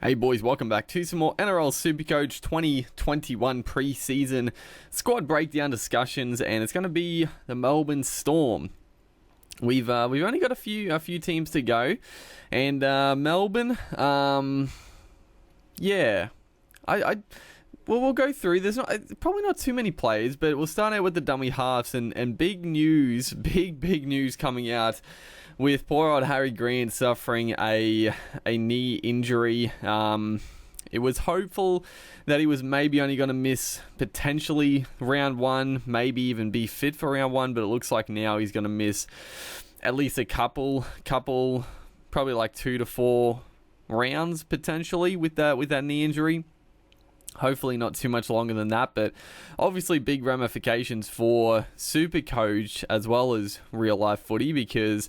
Hey boys, welcome back to some more NRL Supercoach 2021 pre-season squad breakdown discussions, and it's going to be the Melbourne Storm. We've only got a few teams to go, and Melbourne, we'll go through. There's probably not too many players, but we'll start out with the dummy halves and big news coming out with poor old Harry Grant suffering a knee injury. It was hopeful that he was maybe only going to miss potentially round one, maybe even be fit for round one, but it looks like now he's going to miss at least a couple, probably like 2 to 4 rounds potentially with that knee injury. Hopefully not too much longer than that, but obviously big ramifications for Supercoach as well as real life footy, because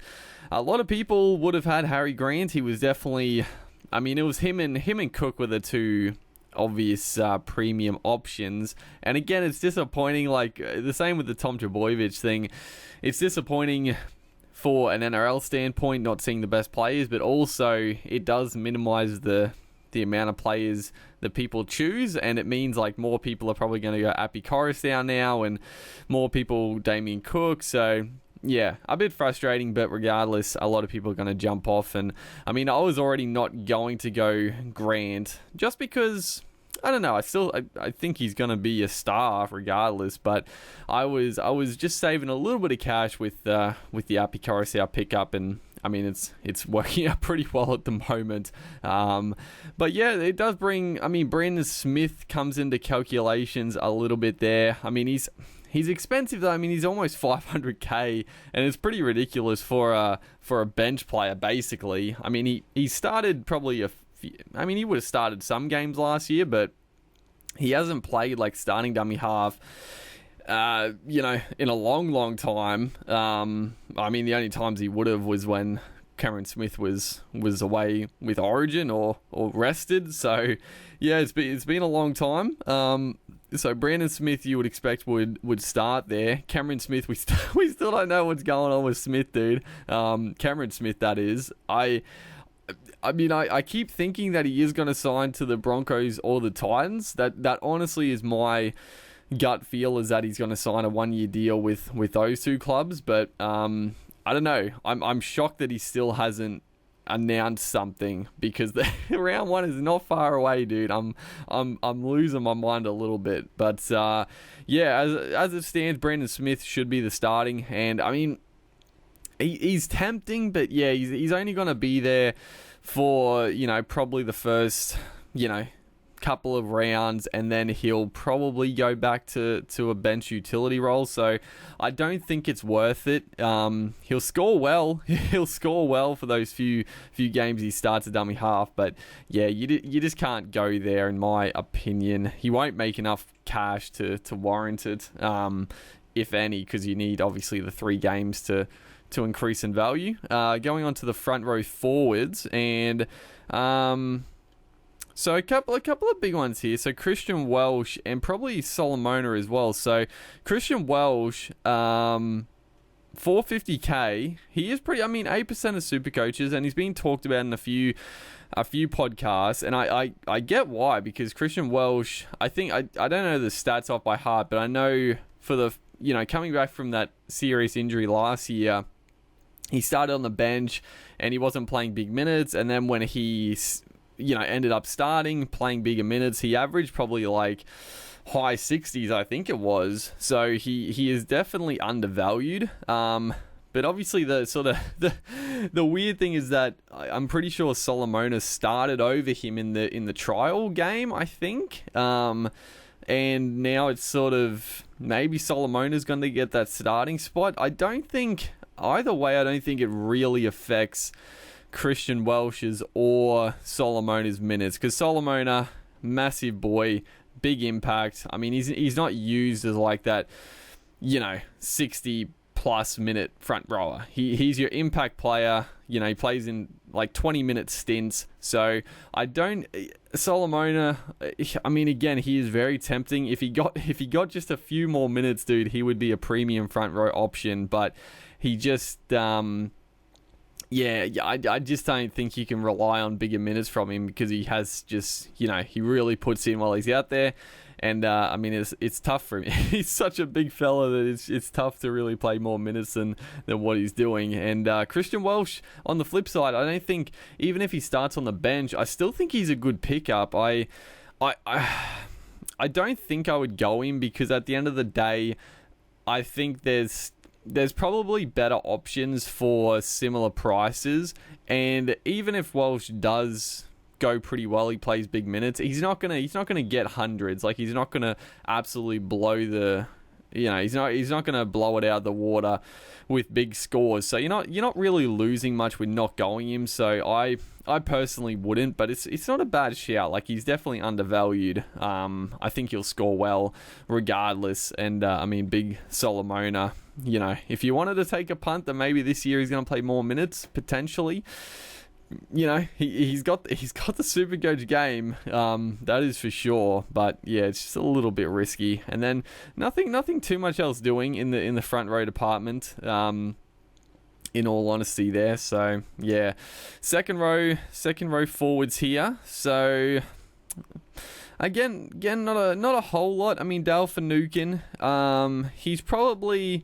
a lot of people would have had Harry Grant. He was definitely, it was him and Cook were the two obvious premium options. And again, it's disappointing, like the same with the Tom Trbojevic thing. It's disappointing for an NRL standpoint, not seeing the best players, but also it does minimize the amount of players that people choose, and it means like more people are probably going to go Appy Coruscant now, and more people Damien Cook. So yeah, a bit frustrating, but regardless, a lot of people are going to jump off. And I was already not going to go Grant just because I don't know. I think he's going to be a star regardless, but I was just saving a little bit of cash with the Appy Coruscant pickup, and it's working out pretty well at the moment. But yeah, it does bring, Brandon Smith comes into calculations a little bit there. He's expensive though. He's almost 500k, and it's pretty ridiculous for a bench player basically. He started probably he would have started some games last year, but he hasn't played like starting dummy half in a long time. The only times he would have was when Cameron Smith was away with Origin or rested. So yeah, it's been a long time. So Brandon Smith, you would expect would start there. Cameron Smith, we still don't know what's going on with Smith, dude. Cameron Smith, that is. I keep thinking that he is going to sign to the Broncos or the Titans. That honestly is my gut feel, is that he's going to sign a 1-year deal with those two clubs. But I don't know. I'm shocked that he still hasn't announced something, because the round one is not far away, dude. I'm losing my mind a little bit. But yeah, as it stands, Brandon Smith should be the starting, and he's tempting, but yeah, he's only going to be there for probably the first couple of rounds, and then he'll probably go back to a bench utility role. So I don't think it's worth it. He'll score well. He'll score well for those few games he starts a dummy half, but yeah, you just can't go there in my opinion. He won't make enough cash to warrant it, if any, because you need obviously the 3 games to increase in value. Going on to the front row forwards, and so a couple of big ones here. So Christian Welsh and probably Solomona as well. So Christian Welsh, 450k. He is pretty. 8% of super coaches, and he's been talked about in a few podcasts, and I get why, because Christian Welsh, I think I don't know the stats off by heart, but I know for the coming back from that serious injury last year, he started on the bench and he wasn't playing big minutes, and then when he ended up playing bigger minutes, he averaged probably like high 60s, I think it was. So he is definitely undervalued. But obviously the weird thing is that I'm pretty sure Solomona started over him in the trial game, I think. And now it's sort of maybe Solomona's going to get that starting spot. Either way, I don't think it really affects Christian Welsh's or Solomona's minutes, because Solomona, massive boy, big impact. He's not used as like that 60 plus minute front rower. He's your impact player. He plays in like 20-minute stints. So Solomona, again, he is very tempting. If he got just a few more minutes, dude, he would be a premium front row option, but he just Yeah, I just don't think you can rely on bigger minutes from him because he has just, he really puts in while he's out there. And, I mean, it's tough for him. He's such a big fella that it's tough to really play more minutes than what he's doing. And Christian Welch, on the flip side, I don't think, even if he starts on the bench, I still think he's a good pickup. I don't think I would go him because at the end of the day, I think there's probably better options for similar prices. And even if Welsh does go pretty well, he plays big minutes, he's not gonna get hundreds. Like, he's not gonna absolutely blow the, he's not gonna blow it out of the water with big scores. So you're not really losing much with not going him. So I personally wouldn't, but it's not a bad shout. Like, he's definitely undervalued. I think he'll score well regardless. And I memean, big Solomona, if you wanted to take a punt that maybe this year he's going to play more minutes potentially, he's got the Supercoach game, that is for sure. But yeah, it's just a little bit risky. And then nothing too much else doing in the front row department. In all honesty, there. So yeah, second row forwards here. So again, not a whole lot. I mean, Dale Finucane, he's probably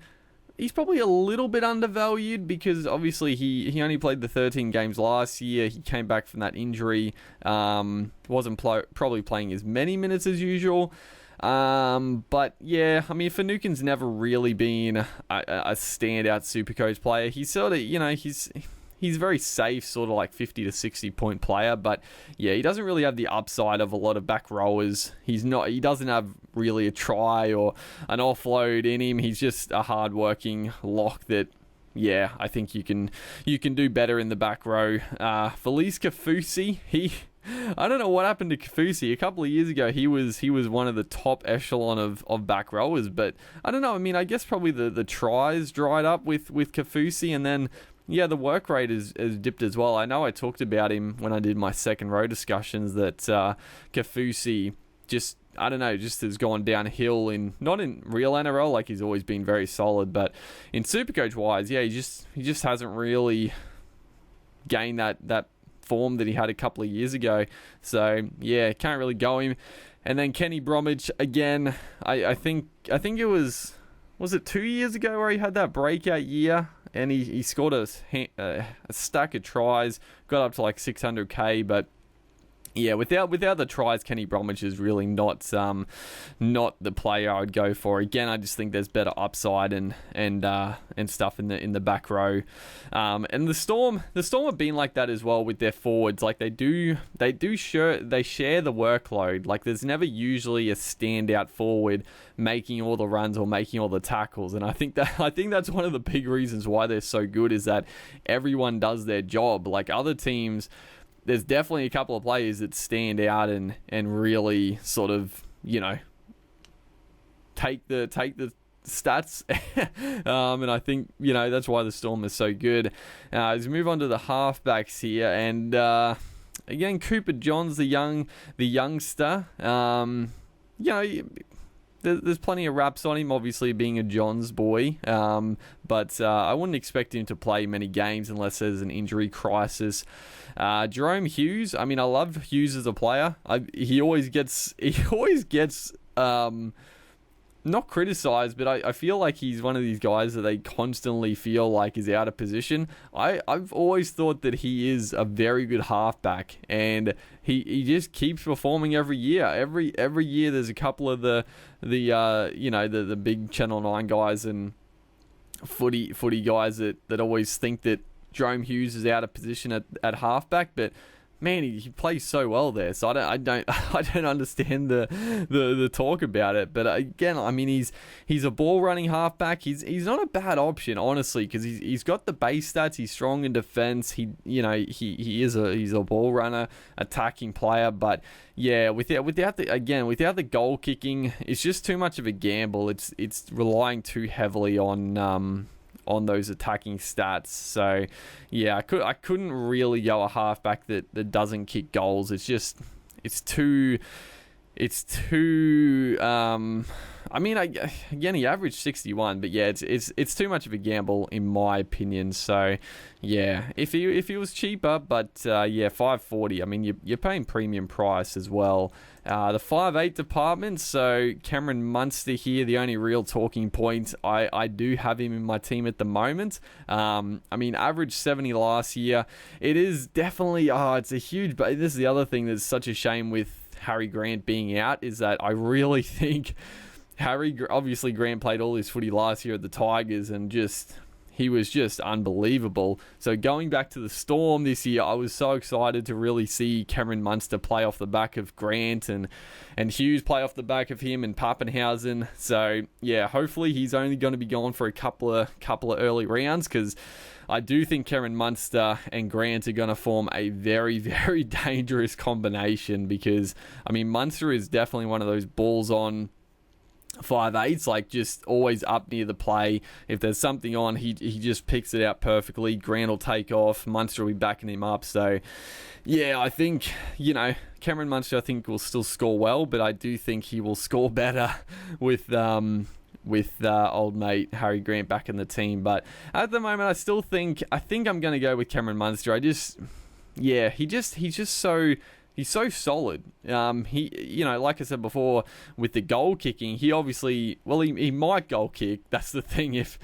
a little bit undervalued because obviously he only played the 13 games last year. He came back from that injury. Wasn't probably playing as many minutes as usual. But yeah, I mean, Finucane's never really been a standout Supercoach player. He's sort of, he's very safe, sort of like 50 to 60 point player. But yeah, he doesn't really have the upside of a lot of back rowers. He doesn't have really a try or an offload in him. He's just a hard-working lock that, yeah, I think you can do better in the back row. Felice Kafusi, I don't know what happened to Kafusi. A couple of years ago, he was one of the top echelon of back rowers, but I don't know. I mean, I guess probably the tries dried up with Kafusi, and then yeah, the work rate has dipped as well. I know I talked about him when I did my second row discussions that Kafusi just, I don't know, just has gone downhill not in real NRL, like he's always been very solid, but in Supercoach wise, yeah, he just hasn't really gained that form that he had a couple of years ago. So yeah, can't really go him. And then Kenny Bromwich again. I think it was it 2 years ago where he had that breakout year and he scored a stack of tries, got up to like 600k, but yeah, without the tries, Kenny Bromwich is really not the player I would go for. Again, I just think there's better upside and stuff in the back row. And the Storm have been like that as well with their forwards. Like they share the workload. Like there's never usually a standout forward making all the runs or making all the tackles. And I think that's one of the big reasons why they're so good is that everyone does their job. Like other teams, there's definitely a couple of players that stand out and really sort of, take the stats. And I think, that's why the Storm is so good. As we move on to the halfbacks here, and again, Cooper Johns, the youngster, there's plenty of raps on him, obviously being a Johns boy, but I wouldn't expect him to play many games unless there's an injury crisis. Jerome Hughes, I mean, I love Hughes as a player. He always gets not criticised, but I feel like he's one of these guys that they constantly feel like is out of position. I've always thought that he is a very good halfback, and he just keeps performing every year. Every year there's a couple of the big Channel 9 guys and footy guys that always think that Jerome Hughes is out of position at halfback, but man, he plays so well there. So I don't understand the talk about it. But again, I mean, he's a ball running halfback. He's not a bad option, honestly, because he's got the base stats. He's strong in defense. He's a ball runner, attacking player. But yeah, without the goal kicking, it's just too much of a gamble. It's relying too heavily on those attacking stats. So yeah, I couldn't really go a halfback that doesn't kick goals. It's too it's too. I mean, again, he averaged 61, but yeah, it's too much of a gamble in my opinion. So, yeah, if he was cheaper, but yeah, 540. I mean, you're paying premium price as well. The 5'8" department. So Cameron Munster here, the only real talking point. I do have him in my team at the moment. I mean, average 70 last year. It is definitely. It's a huge. But this is the other thing that's such a shame with Harry Grant being out, is that I really think obviously Grant played all his footy last year at the Tigers and he was just unbelievable. So going back to the Storm this year, I was so excited to really see Cameron Munster play off the back of Grant and Hughes play off the back of him and Pappenhausen. So yeah, hopefully he's only going to be gone for a couple of early rounds, because I do think Cameron Munster and Grant are going to form a very, very dangerous combination, because I mean, Munster is definitely one of those balls on 5'8", like just always up near the play. If there's something on, he just picks it out perfectly. Grant will take off. Munster will be backing him up. So, yeah, I think, Cameron Munster, I think, will still score well, but I do think he will score better with old mate Harry Grant back in the team. But at the moment, I think I'm going to go with Cameron Munster. He's so solid. He like I said before, with the goal kicking, he obviously, he might goal kick. That's the thing. So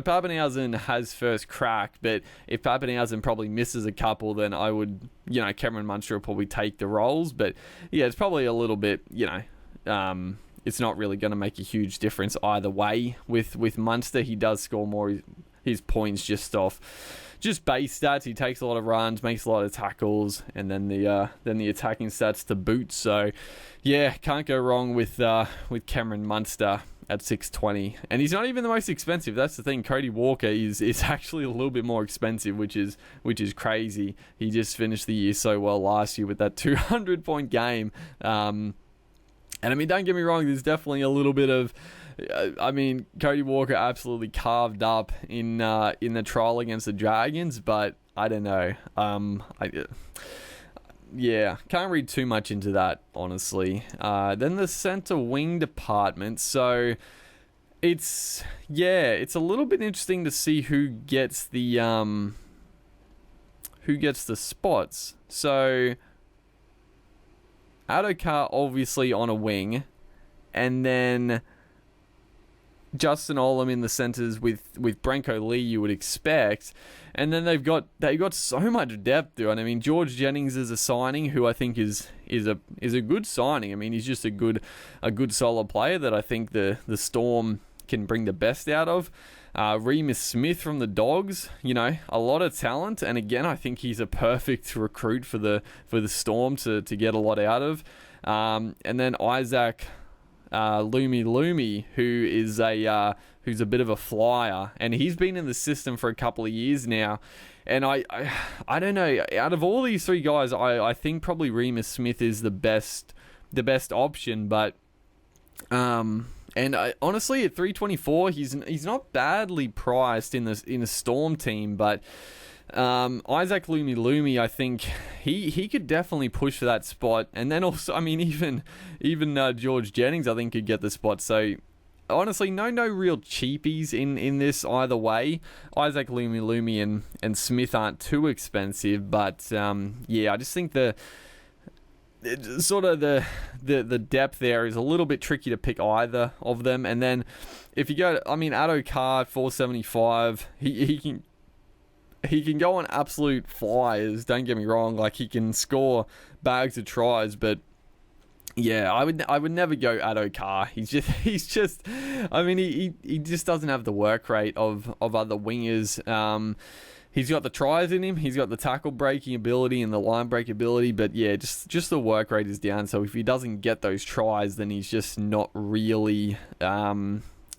Pappenhausen has first crack, but if Pappenhausen probably misses a couple, then I would, Cameron Munster will probably take the roles. But yeah, it's probably a little bit, it's not really going to make a huge difference either way. With Munster, he does score more his points just base stats. He takes a lot of runs, makes a lot of tackles, and then the attacking stats to boot. So yeah, can't go wrong with Cameron Munster at 620. And he's not even the most expensive. That's the thing. Cody Walker is actually a little bit more expensive, which is crazy. He just finished the year so well last year with that 200-point game. And I mean, don't get me wrong, there's definitely a little bit of, Cody Walker absolutely carved up in the trial against the Dragons, but I don't know. Can't read too much into that, honestly. Then the centre wing department. So it's a little bit interesting to see who gets the spots. So Adokar obviously on a wing, and then Justin Olam in the centres with Branko Lee, you would expect. And then they've got so much depth, dude. I mean, George Jennings is a signing who I think is a good signing. I mean, he's just a good solid player that I think the Storm can bring the best out of. Remus Smith from the Dogs, a lot of talent, and again, I think he's a perfect recruit for the Storm to get a lot out of. And then Isaac Lumi, who's a bit of a flyer, and he's been in the system for a couple of years now. And I don't know, out of all these three guys, I think probably Remus Smith is the best option, but honestly, at 324, he's not badly priced in a Storm team, but Isaac Lumi, I think he could definitely push for that spot. And then also, I mean, even George Jennings, I think, could get the spot. So honestly, no real cheapies in this either way. Isaac Lumi and Smith aren't too expensive, but I just think the depth there is a little bit tricky to pick either of them. And then if you go, Adokar 475, he can go on absolute flyers. Don't get me wrong, like he can score bags of tries, but yeah, I would never go Adokar. He's just he just doesn't have the work rate of other wingers. He's got the tries in him. He's got the tackle breaking ability and the line break ability. But yeah, just the work rate is down. So if he doesn't get those tries, then he's just not really...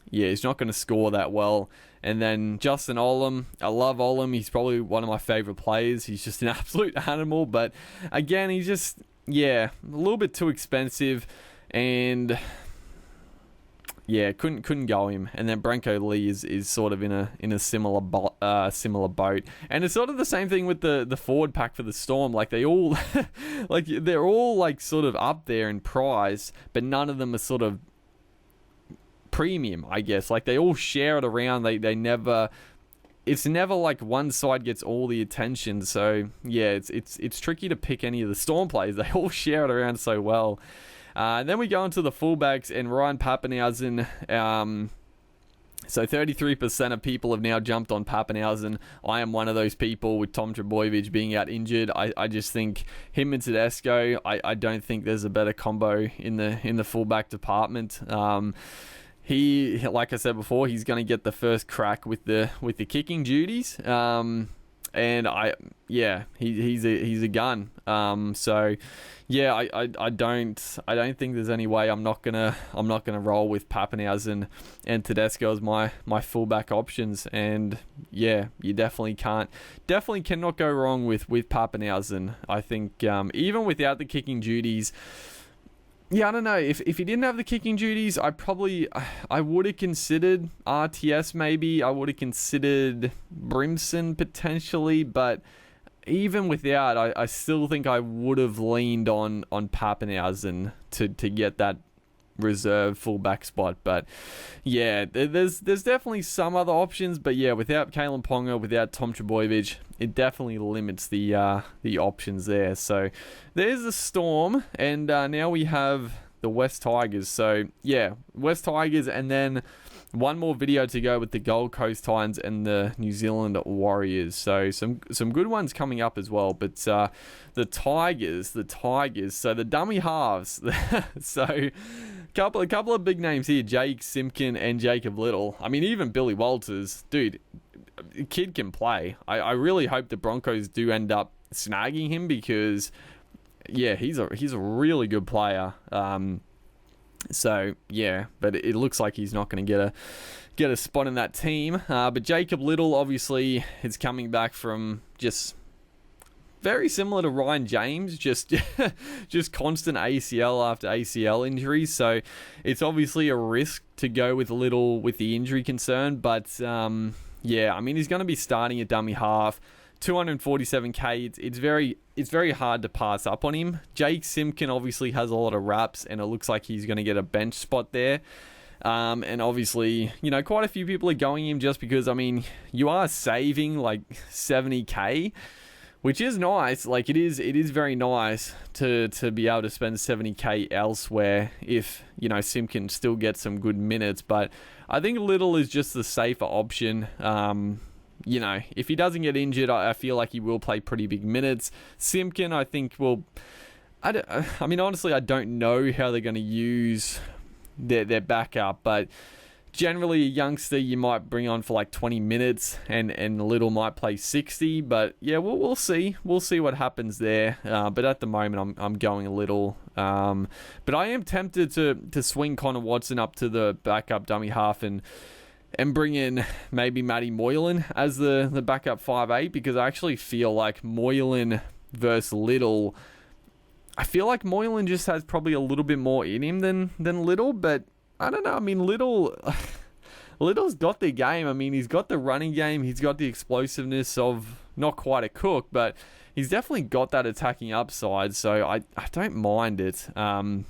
he's not going to score that well. And then Justin Olam. I love Olam. He's probably one of my favourite players. He's just an absolute animal. But again, he's just... a little bit too expensive. And... yeah, couldn't go him. And then Branko Lee is sort of in a similar boat. And it's sort of the same thing with the forward pack for the Storm. Like they all like they're all like sort of up there in price, but none of them are sort of premium, I guess. Like they all share it around. They never, it's never like one side gets all the attention. So yeah, it's tricky to pick any of the Storm players. They all share it around so well. Then we go into the fullbacks and Ryan Papenhuyzen. So 33% of people have now jumped on Papenhuyzen. I am one of those people, with Tom Trbojevic being out injured. I just think him and Tedesco, I don't think there's a better combo in the fullback department. He, like I said before, he's going to get the first crack with the kicking duties. And he's a gun. So yeah, I don't think there's any way I'm not gonna roll with Papenhuyzen and Tedesco as my fullback options. And yeah, you definitely cannot go wrong with Papenhuyzen. I think even without the kicking duties. Yeah, I don't know. If he didn't have the kicking duties, I would have considered RTS maybe. I would have considered Brimson potentially, but even without, I still think I would have leaned on Papenhuyzen to get that reserve fullback spot. But yeah, there's definitely some other options, but yeah, without Kalen Ponga, without Tom Trbojevic, it definitely limits the options there. So there's the Storm, and now we have the West Tigers. So yeah, West Tigers, and then one more video to go with the Gold Coast Titans and the New Zealand Warriors. So some good ones coming up as well. But the Tigers. So the dummy halves. So a couple of big names here: Jake Simpkin and Jacob Little. I mean, even Billy Walters, dude. Kid can play. I really hope the Broncos do end up snagging him, because yeah, he's a really good player. So yeah, but it looks like he's not going to get a spot in that team. But Jacob Little obviously is coming back from just very similar to Ryan James, just constant ACL after ACL injuries. So it's obviously a risk to go with Little with the injury concern. But yeah, I mean, he's going to be starting at dummy half. 247k. It's very hard to pass up on him. Jake Simpkin obviously has a lot of reps, and it looks like he's going to get a bench spot there. And obviously, quite a few people are going him just because, I mean, you are saving like 70k, which is nice. Like it is very nice to be able to spend 70k elsewhere if, Simpkin still gets some good minutes. But I think Little is just the safer option. If he doesn't get injured, I feel like he will play pretty big minutes. Simpkin, I think, will... I mean, honestly, I don't know how they're going to use their backup, but generally a youngster you might bring on for like 20 minutes and Little might play 60, but yeah, we'll see. We'll see what happens there. But at the moment, I'm going a Little. But I am tempted to swing Connor Watson up to the backup dummy half and bring in maybe Matty Moylan as the backup 5'8", because I actually feel like Moylan versus Little, I feel like Moylan just has probably a little bit more in him than Little, but I don't know. I mean, Little's got the game. I mean, he's got the running game. He's got the explosiveness of not quite a Cook, but he's definitely got that attacking upside, so I don't mind it. Then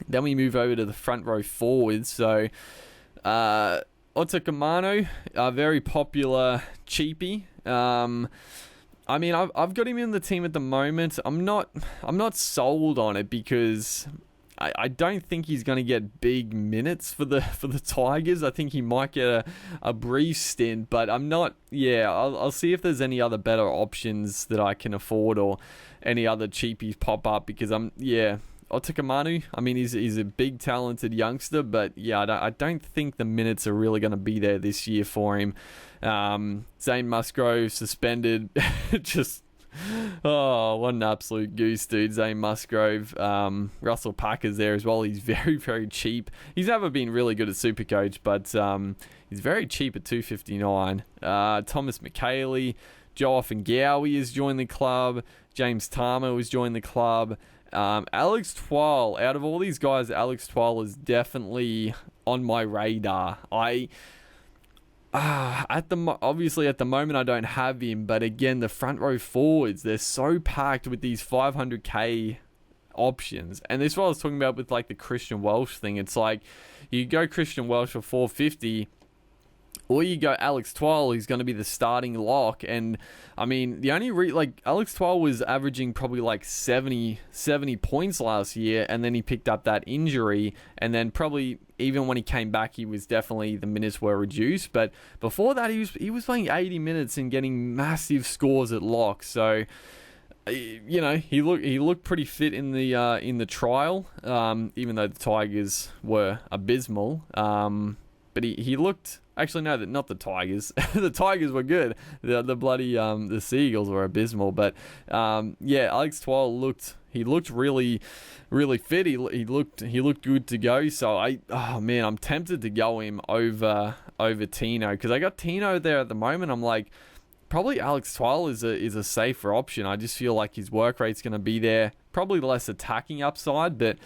we move over to the front row forwards. So, Otakamano, a very popular cheapie. I mean, I've got him in the team at the moment. I'm not sold on it because I don't think he's going to get big minutes for the Tigers. I think he might get a brief stint, but I'm not. Yeah, I'll see if there's any other better options that I can afford or any other cheapies pop up, because Otakamanu, I mean, he's a big, talented youngster, but yeah, I don't think the minutes are really going to be there this year for him. Zane Musgrove suspended, just, what an absolute goose, dude. Zane Musgrove, Russell Packers there as well. He's very, very cheap. He's never been really good at Supercoach, but he's very cheap at $259. Thomas McKaylee, Joe Offengowie has joined the club. James Tarmer has joined the club. Alex Twal, out of all these guys, Alex Twal is definitely on my radar. Obviously at the moment I don't have him, but again, the front row forwards, they're so packed with these 500k options. And this is what I was talking about with like the Christian Welsh thing. It's like you go Christian Welsh for 450, or you go Alex Twal, who's going to be the starting lock. And I mean, the only Alex Twal was averaging probably like 70 points last year, and then he picked up that injury, and then probably even when he came back, he was definitely, the minutes were reduced. But before that, he was playing 80 minutes and getting massive scores at lock. So you know, he looked pretty fit in the trial, even though the Tigers were abysmal. But he looked. Actually, no, not the Tigers. The Tigers were good. The bloody the Seagulls were abysmal. But yeah, Alex Twal looked really, really fit. He looked good to go. So I'm tempted to go him over Tino, because I got Tino there at the moment. I'm like, probably Alex Twal is a safer option. I just feel like his work rate's going to be there. Probably less attacking upside, but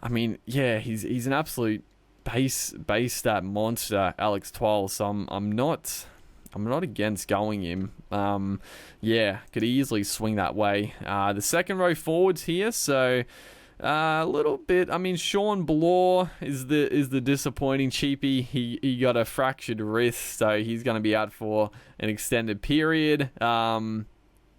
I mean, yeah, he's an absolute base stat monster, Alex Twal. So I'm not against going him. Yeah, could easily swing that way. The second row forwards here, so a little bit. I mean, Sean Bloor is the disappointing cheapie. He got a fractured wrist, so he's going to be out for an extended period.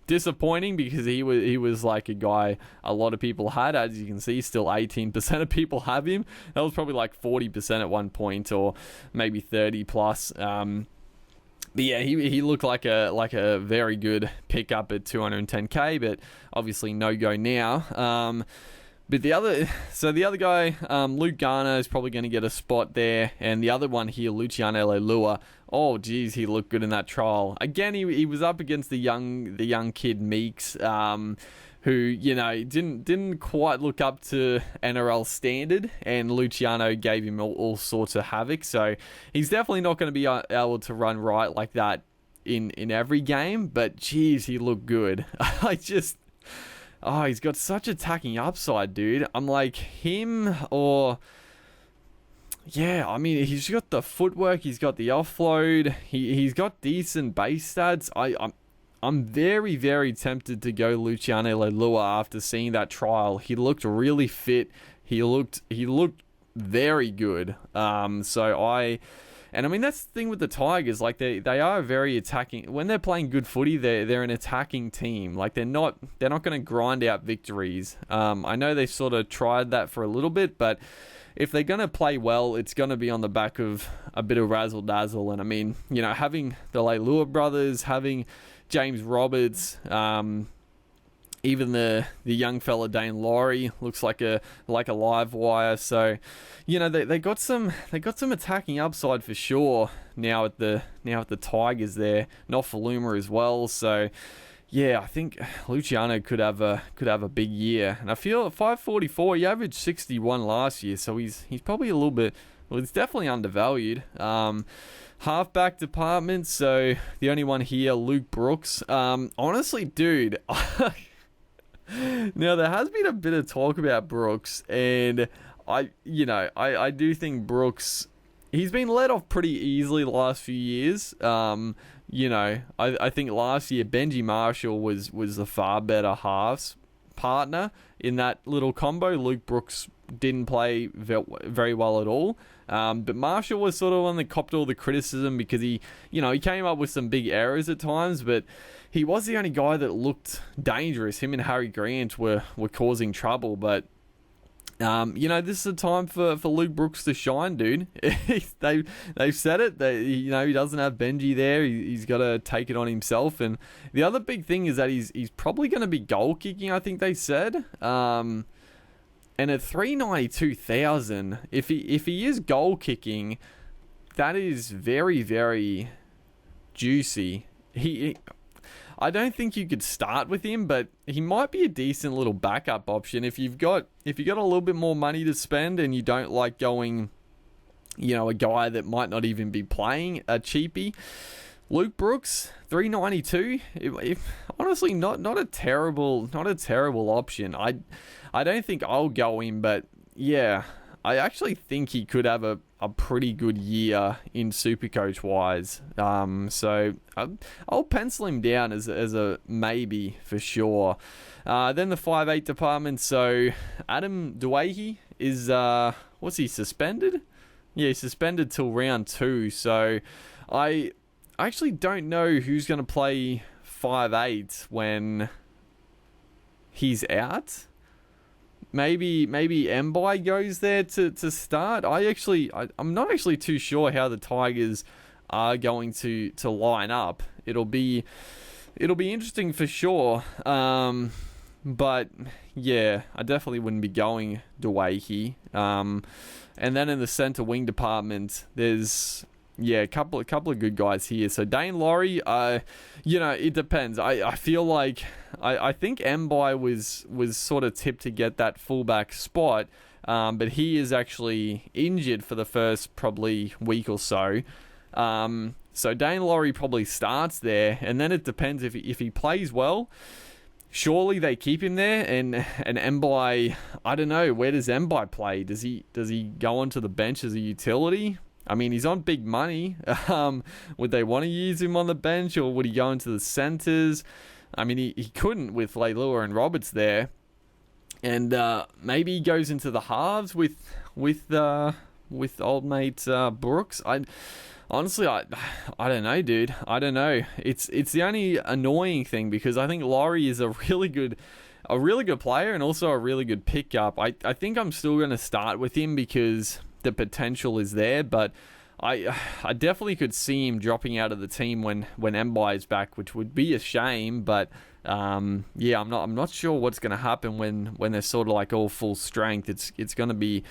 Disappointing, because he was like a guy a lot of people had. As you can see, still 18% of people have him. That was probably like 40% at one point, or maybe 30 plus. But yeah, he looked like a very good pickup at 210k, but obviously no go now. But the other guy, Luke Garner, is probably going to get a spot there. And the other one here, Luciano Leilua, oh geez, he looked good in that trial. Again, he was up against the young kid Meeks, who, you know, didn't quite look up to NRL standard, and Luciano gave him all sorts of havoc. So he's definitely not going to be able to run right like that in every game. But geez, he looked good. He's got such attacking upside, dude. I'm like, him or... Yeah, I mean, he's got the footwork, he's got the offload, he's got decent base stats. I'm very, very tempted to go Luciano Leilua after seeing that trial. He looked really fit. He looked very good. And I mean, that's the thing with the Tigers. Like, they are very attacking. When they're playing good footy, they're an attacking team. Like, they're not going to grind out victories. I know they sort of tried that for a little bit, but if they're going to play well, it's going to be on the back of a bit of razzle dazzle. And I mean, you know, having the Leilua brothers, having James Roberts, even the young fella Dane Laurie looks like a live wire. So, you know, they got some attacking upside for sure now at the Tigers there. Nofaluma as well. So yeah, I think Luciano could have a big year. And I feel at 544, he averaged 61 last year, so he's probably a little bit, well, he's definitely undervalued. Halfback department, so the only one here, Luke Brooks. Honestly, dude, now there has been a bit of talk about Brooks, and I do think Brooks, he's been let off pretty easily the last few years. You know, I think last year Benji Marshall was the far better halves partner in that little combo. Luke Brooks didn't play very well at all. But Marshall was sort of one that copped all the criticism because he came up with some big errors at times, but he was the only guy that looked dangerous. Him and Harry Grant were causing trouble, but this is a time for Luke Brooks to shine, dude. They've said it. He doesn't have Benji there. He's got to take it on himself. And the other big thing is that he's probably going to be goal kicking, I think they said. And at 392,000, if he is goal kicking, that is very, very juicy. I don't think you could start with him, but he might be a decent little backup option if you got a little bit more money to spend and you don't like going, a guy that might not even be playing, a cheapie. Luke Brooks, 392. Honestly, not a terrible option. I don't think I'll go him, but yeah, I actually think he could have a a pretty good year in Supercoach wise. So I'll pencil him down as a maybe for sure. Then the 5'8" department. So Adam Duahi is what's he, suspended? Yeah, he's suspended till round 2. So I actually don't know who's going to play 5'8" when he's out. Maybe Mbai goes there to start. I'm not actually too sure how the Tigers are going to line up. It'll be interesting for sure. But yeah, I definitely wouldn't be going Duahi. And then in the centre wing department, there's a couple of good guys here. So Dane Laurie, it depends. I feel like I think Mbai was sort of tipped to get that fullback spot, but he is actually injured for the first probably week or so. So Dane Laurie probably starts there, and then it depends if he plays well. Surely they keep him there, and Mbai, I don't know, where does Mbai play? Does he go onto the bench as a utility? I mean, he's on big money. Would they want to use him on the bench, or would he go into the centres? I mean, he couldn't with Leilua and Roberts there. And maybe he goes into the halves with old mate Brooks. Honestly, I don't know, dude. I don't know. It's the only annoying thing, because I think Laurie is a really good player and also a really good pickup. I think I'm still going to start with him because the potential is there, but I definitely could see him dropping out of the team when Mbai is back, which would be a shame. But I'm not sure what's going to happen when they're sort of like all full strength. It's going to be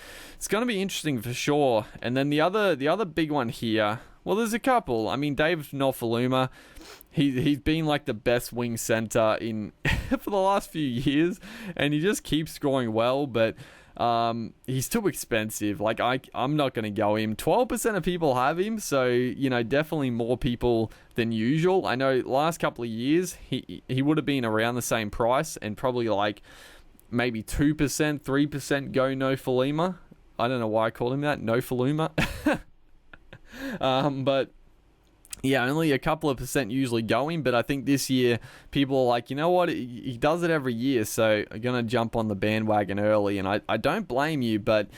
interesting for sure. And then the other big one here. Well, there's a couple. I mean, Dave Nofaluma, he's been like the best wing center in for the last few years, and he just keeps scoring well, but he's too expensive. Like I'm not going to go him. 12% of people have him, so definitely more people than usual. I know last couple of years he would have been around the same price, and probably like maybe 2%, 3% go Nofaluma. I don't know why I called him that, Nofaluma. But yeah, only a couple of percent usually going, but I think this year people are like, you know what, he does it every year, so I'm going to jump on the bandwagon early, and I don't blame you, but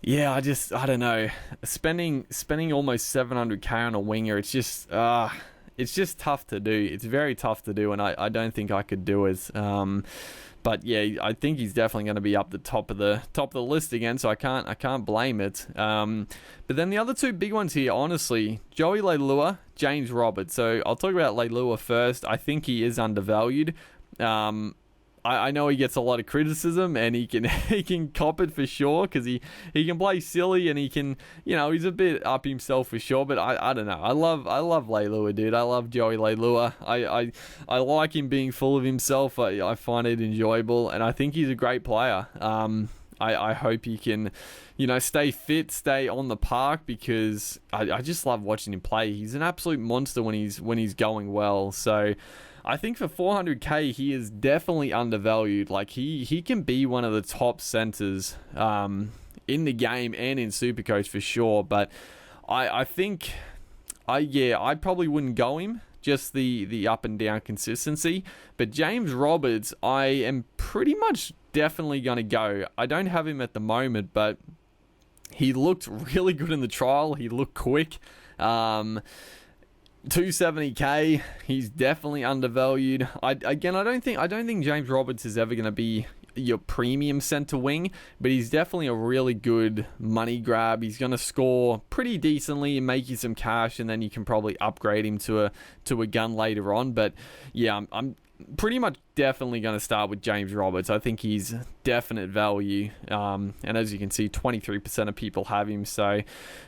yeah, I don't know, spending almost 700k on a winger, it's just tough to do. It's very tough to do, and I don't think I could do it. But yeah, I think he's definitely going to be up the top of the list again, so I can't blame it. But then the other two big ones here, honestly, Joey Leilua, James Roberts. So I'll talk about Leilua first. I think he is undervalued. I know he gets a lot of criticism, and he can cop it for sure, because he can play silly, and he can, he's a bit up himself for sure. But I don't know. I love Leilua, dude. I love Joey Leilua. I like him being full of himself. I find it enjoyable, and I think he's a great player. I hope he can, stay fit, stay on the park, because I just love watching him play. He's an absolute monster when he's going well. So I think for 400k, he is definitely undervalued. Like he can be one of the top centers in the game and in Supercoach for sure. But I think I probably wouldn't go him, just the up and down consistency. But James Roberts, I am pretty much definitely going to go. I don't have him at the moment, but he looked really good in the trial. He looked quick. 270k, he's definitely undervalued. I don't think James Roberts is ever going to be your premium centre wing, but he's definitely a really good money grab. He's going to score pretty decently and make you some cash, and then you can probably upgrade him to a gun later on. But yeah, I'm pretty much definitely going to start with James Roberts. I think he's definite value, and as you can see, 23% of people have him, so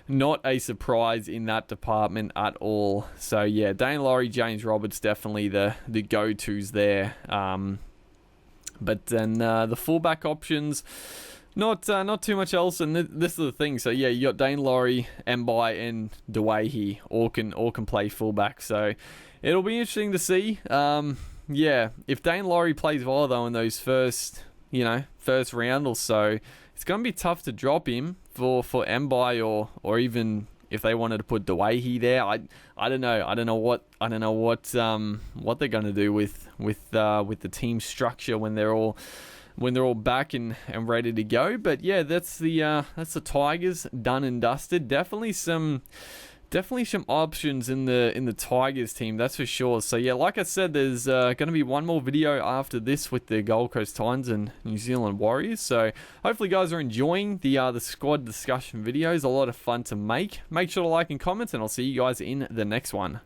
not a surprise in that department at all. So yeah, Dane Laurie, James Roberts, definitely the go-tos there. But then the fullback options, not too much else, and this is the thing. So yeah, you got Dane Laurie, Mbai, and Duahi all can play fullback. So it'll be interesting to see. Yeah, if Dane Laurie plays well though in those first round or so, it's going to be tough to drop him for Mbai or even if they wanted to put Dewey there. I don't know. I don't know what they're going to do with the team structure when they're all back and ready to go. But yeah, that's the Tigers done and dusted. Definitely some options in the Tigers team, that's for sure. So yeah, like I said, there's going to be one more video after this with the Gold Coast Titans and New Zealand Warriors. So hopefully you guys are enjoying the squad discussion videos. A lot of fun to make. Make sure to like and comment, and I'll see you guys in the next one.